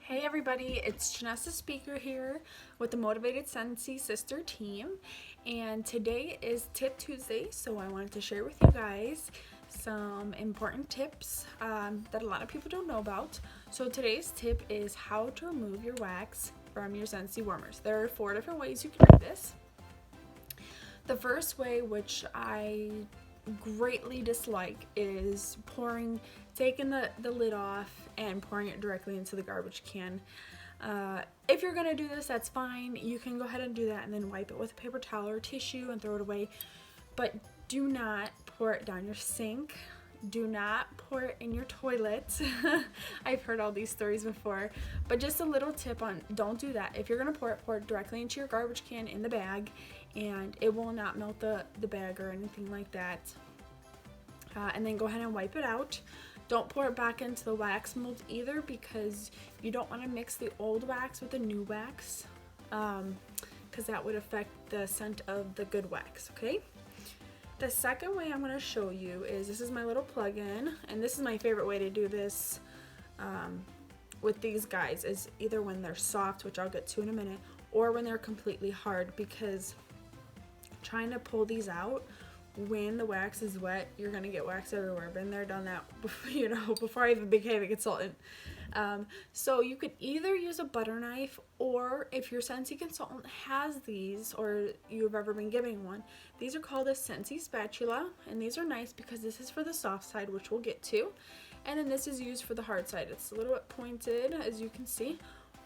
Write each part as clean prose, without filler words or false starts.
Hey everybody, it's Janessa Speaker here with the Motivated Scentsy sister team, and today is Tip Tuesday, so I wanted to share with you guys some important tips that a lot of people don't know about. So today's tip is how to remove your wax from your Scentsy warmers. There are 4 different ways you can do this. The first way, which I greatly dislike, is taking the lid off and pouring it directly into the garbage can. If you're gonna do this, that's fine. You can go ahead and do that and then wipe it with a paper towel or tissue and throw it away. But do not pour it down your sink. Do not pour it in your toilet. I've heard all these stories before, but just a little tip on don't do that. If you're gonna pour it directly into your garbage can in the bag, and it will not melt the bag or anything like that. And then go ahead and wipe it out. Don't pour it back into the wax mold either, because you don't want to mix the old wax with the new wax, because that would affect the scent of the good wax, okay? The second way I'm going to show you is, this is my little plug-in, and this is my favorite way to do this with these guys, is either when they're soft, which I'll get to in a minute, or when they're completely hard, because trying to pull these out when the wax is wet, you're gonna get wax everywhere. Been there, done that, before I even became a consultant. So you could either use a butter knife, or if your Scentsy consultant has these, or you've ever been giving one, these are called a Scentsy spatula, and these are nice because this is for the soft side, which we'll get to, and then this is used for the hard side. It's a little bit pointed, as you can see,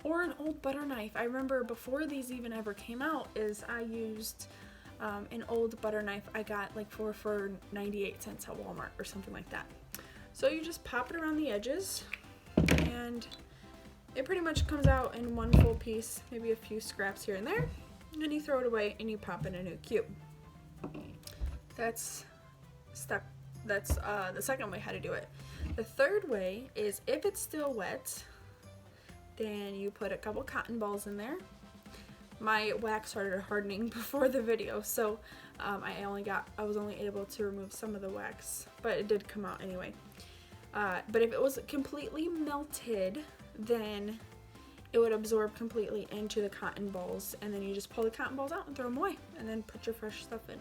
or an old butter knife. I remember before these even ever came out, is I used an old butter knife I got like for 98 cents at Walmart or something like that. So you just pop it around the edges, and it pretty much comes out in one full piece, maybe a few scraps here and there, and then you throw it away and you pop in a new cube. That's the second way how to do it. The third way is, if it's still wet, then you put a couple cotton balls in there. My wax started hardening before the video, so I was only able to remove some of the wax, but it did come out anyway. But if it was completely melted, then it would absorb completely into the cotton balls, and then you just pull the cotton balls out and throw them away, and then put your fresh stuff in.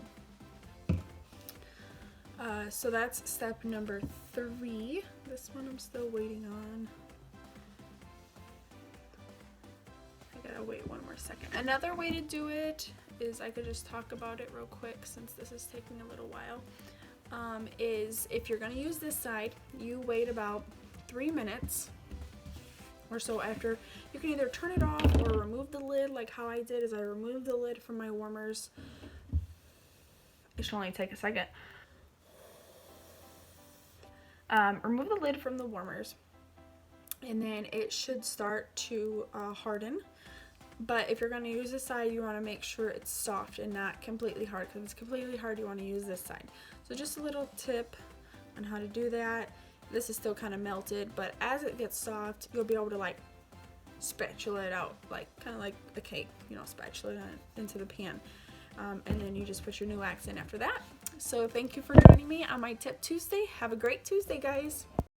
So that's step number 3. This one I'm still waiting on. Gotta wait one more second. Another way to do it is, I could just talk about it real quick since this is taking a little while, is if you're gonna use this side, you wait about 3 minutes or so after. You can either turn it off or remove the lid, like how I did, is I removed the lid from my warmers. It should only take a second. Remove the lid from the warmers, and then it should start to harden. But if you're going to use this side, you want to make sure it's soft and not completely hard, because if it's completely hard, you want to use this side. So just a little tip on how to do that. This is still kind of melted, but as it gets soft, you'll be able to like spatula it out, like kind of like a cake, spatula it into the pan. And then you just put your new wax in after that. So thank you for joining me on my Tip Tuesday. Have a great Tuesday, guys.